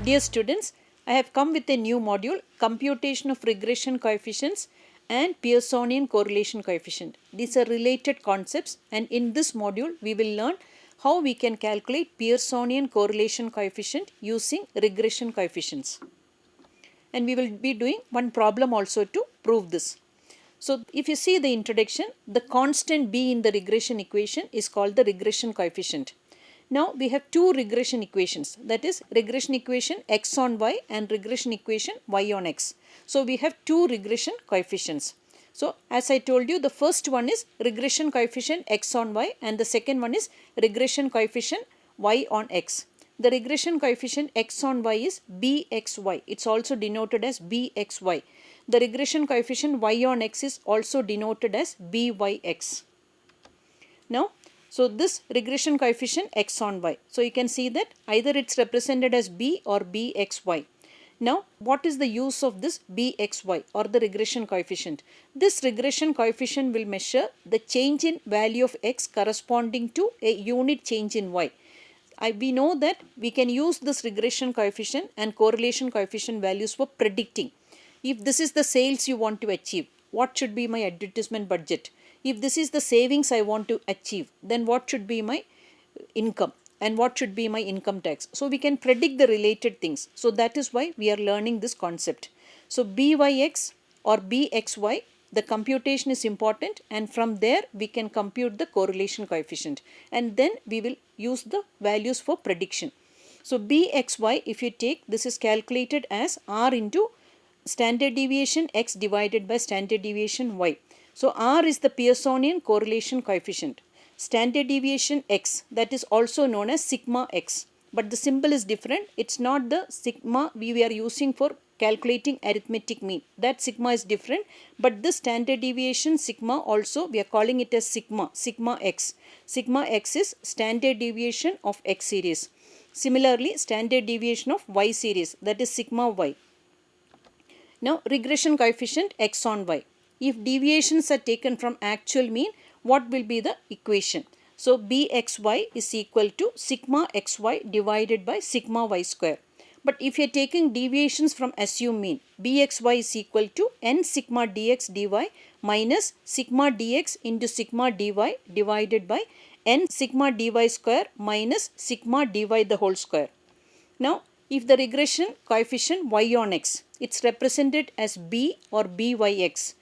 Dear students, I have come with a new module, Computation of Regression Coefficients and Pearsonian Correlation Coefficient. These are related concepts, and in this module we will learn how we can calculate Pearsonian correlation coefficient using regression coefficients. And we will be doing one problem also to prove this. So if you see the introduction, the constant b in the regression equation is called the regression coefficient. Now we have two regression equations, that is regression equation x on y and regression equation y on x. So we have two regression coefficients. So as I told you, the first one is regression coefficient x on y and the second one is regression coefficient y on x. The regression coefficient x on y is bxy. It's also denoted as bxy. The regression coefficient y on x is also denoted as byx. Now, so this regression coefficient x on y. So you can see that either it's represented as b or bxy. Now, what is the use of this bxy or the regression coefficient? This regression coefficient will measure the change in value of x corresponding to a unit change in y. We know that we can use this regression coefficient and correlation coefficient values for predicting. If this is the sales you want to achieve, what should be my advertisement budget? If this is the savings I want to achieve, then what should be my income and what should be my income tax? So we can predict the related things. So that is why we are learning this concept. So byx or bxy, the computation is important, and from there we can compute the correlation coefficient, and then we will use the values for prediction. So bxy, if you take, this is calculated as r into standard deviation x divided by standard deviation y. So r is the Pearsonian correlation coefficient. Standard deviation x, that is also known as sigma x, but the symbol is different. It's not the sigma we are using for calculating arithmetic mean. That sigma is different, but the standard deviation sigma also we are calling it as sigma x. Sigma x is standard deviation of x series. Similarly, standard deviation of y series, that is sigma y. Now regression coefficient x on y. If deviations are taken from actual mean, what will be the equation? So bxy is equal to sigma xy divided by sigma y square. But if you are taking deviations from assumed mean, bxy is equal to n sigma dx dy minus sigma dx into sigma dy divided by n sigma dy square minus sigma dy the whole square. Now if the regression coefficient y on x, it's represented as b or byx,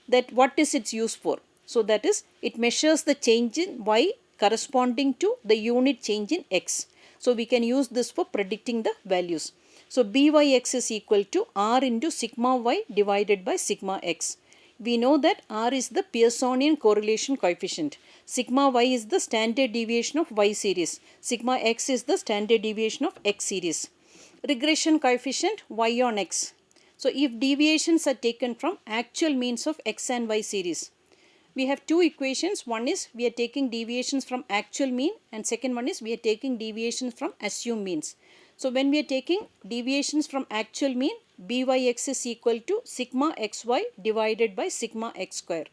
that what is its use for? So that is, it measures the change in y corresponding to the unit change in x. So we can use this for predicting the values. So byx is equal to r into sigma y divided by sigma x. We know that r is the Pearsonian correlation coefficient. Sigma y is the standard deviation of y series. Sigma x is the standard deviation of x series. Regression coefficient y on x. So if deviations are taken from actual means of x and y series, we have two equations. One is we are taking deviations from actual mean, and second one is we are taking deviations from assumed means. So when we are taking deviations from actual mean, byx is equal to sigma xy divided by sigma x square.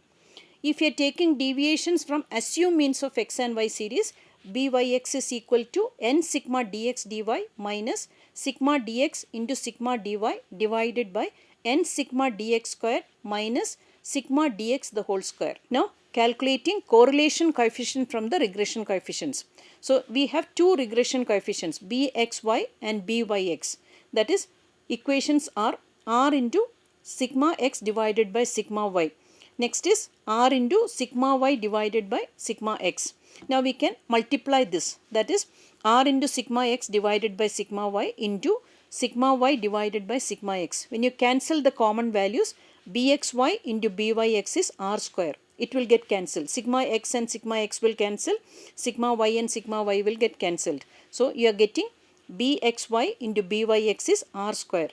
If you are taking deviations from assumed means of x and y series, byx is equal to n sigma dx dy minus sigma dx into sigma dy divided by n sigma dx square minus sigma dx the whole square. Now calculating correlation coefficient from the regression coefficients. So we have two regression coefficients, bxy and byx. That is, equations are r into sigma x divided by sigma y. Next is r into sigma y divided by sigma x. Now we can multiply this, that is r into sigma x divided by sigma y into sigma y divided by sigma x. When you cancel the common values, bxy into byx is r square. It will get cancelled. Sigma x and sigma x will cancel. Sigma y and sigma y will get cancelled. So you are getting bxy into byx is r square.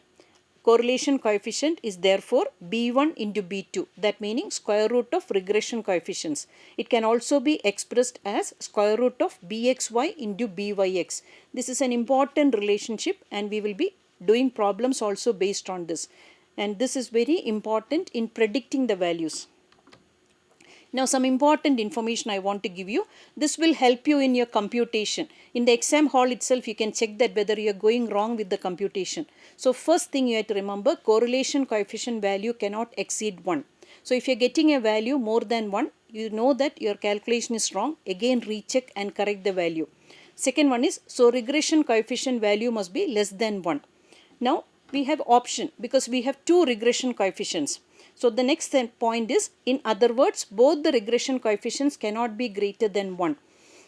Correlation coefficient is therefore b1 into b2, that meaning square root of regression coefficients. It can also be expressed as square root of bxy into byx. This is an important relationship, and we will be doing problems also based on this, and this is very important in predicting the values. Now some important information I want to give you. This will help you in your computation. In the exam hall itself you can check that whether you are going wrong with the computation. So first thing you have to remember, correlation coefficient value cannot exceed 1. So if you are getting a value more than 1, you know that your calculation is wrong. Again recheck and correct the value. Second one is, so regression coefficient value must be less than 1. Now we have option because we have two regression coefficients. So the next point is, in other words, both the regression coefficients cannot be greater than 1.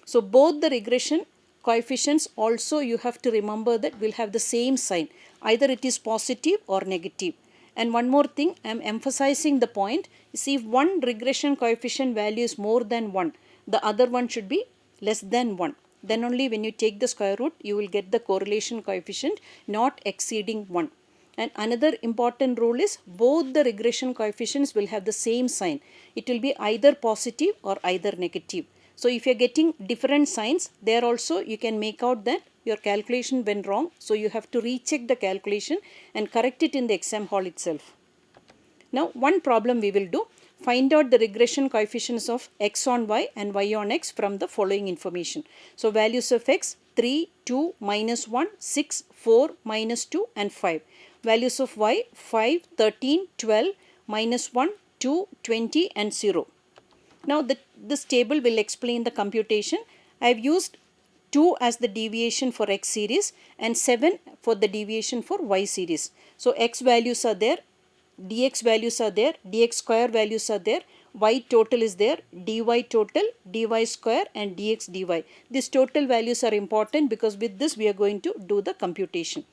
So both the regression coefficients also you have to remember that will have the same sign. Either it is positive or negative. And one more thing, I am emphasizing the point. See, if one regression coefficient value is more than 1, the other one should be less than 1. Then only when you take the square root, you will get the correlation coefficient not exceeding 1. And another important rule is, both the regression coefficients will have the same sign. It will be either positive or either negative. So if you are getting different signs, there also you can make out that your calculation went wrong. So you have to recheck the calculation and correct it in the exam hall itself. Now one problem we will do. Find out the regression coefficients of x on y and y on x from the following information. So values of x 3, 2, minus 1, 6, 4, minus 2 and 5. Values of y 5, 13, 12, minus 1, 2, 20 and 0. Now this table will explain the computation. I have used 2 as the deviation for x series and 7 for the deviation for y series. So x values are there, dx values are there, dx square values are there, y total is there, dy total, dy square and dx dy. These total values are important because with this we are going to do the computation.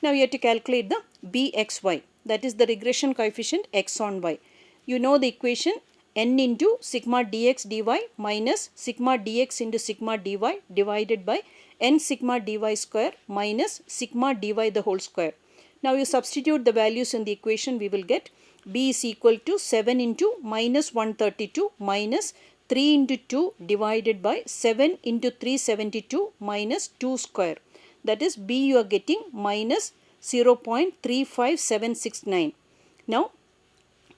Now you have to calculate the bxy, that is the regression coefficient x on y. You know the equation, n into sigma dx dy minus sigma dx into sigma dy divided by n sigma dy square minus sigma dy the whole square. Now you substitute the values in the equation, we will get b is equal to 7 into minus 132 minus 3 into 2 divided by 7 into 372 minus 2 square. That is b you are getting minus 0.35769. Now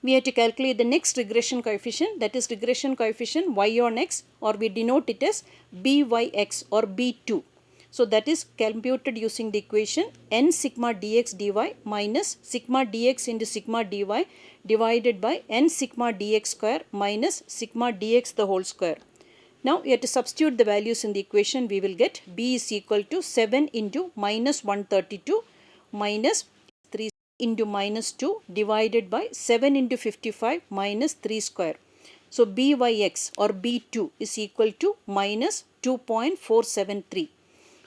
we have to calculate the next regression coefficient, that is regression coefficient y on x, or we denote it as byx or b2. So that is computed using the equation n sigma dx dy minus sigma dx into sigma dy divided by n sigma dx square minus sigma dx the whole square. Now we have to substitute the values in the equation, we will get b is equal to 7 into minus 132 minus 3 into minus 2 divided by 7 into 55 minus 3 square. So byx or b2 is equal to minus 2.473.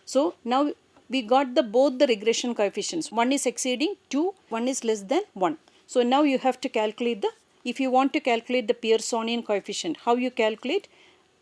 So now we got both the regression coefficients. One is exceeding 2, one is less than 1. So now you have to calculate if you want to calculate the Pearsonian coefficient, how you calculate?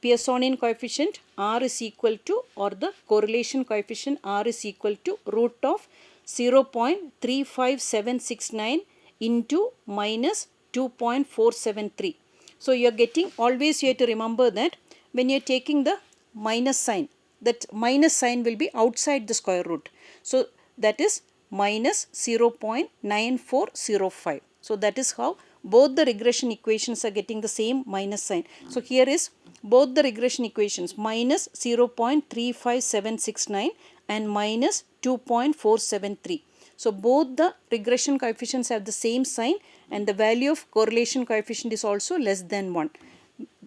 Pearsonian coefficient r is equal to, or the correlation coefficient r is equal to root of 0.35769 into minus 2.473. So you are getting, always you have to remember that when you are taking the minus sign, that minus sign will be outside the square root. So that is minus 0.9405. So that is how both the regression equations are getting the same minus sign. So here is both the regression equations, minus 0.35769 and minus 2.473. So both the regression coefficients have the same sign and the value of correlation coefficient is also less than 1.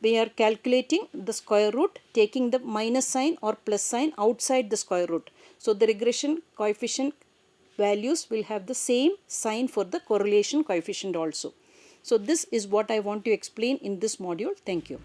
We are calculating the square root, taking the minus sign or plus sign outside the square root. So the regression coefficient values will have the same sign for the correlation coefficient also. So this is what I want to explain in this module. Thank you.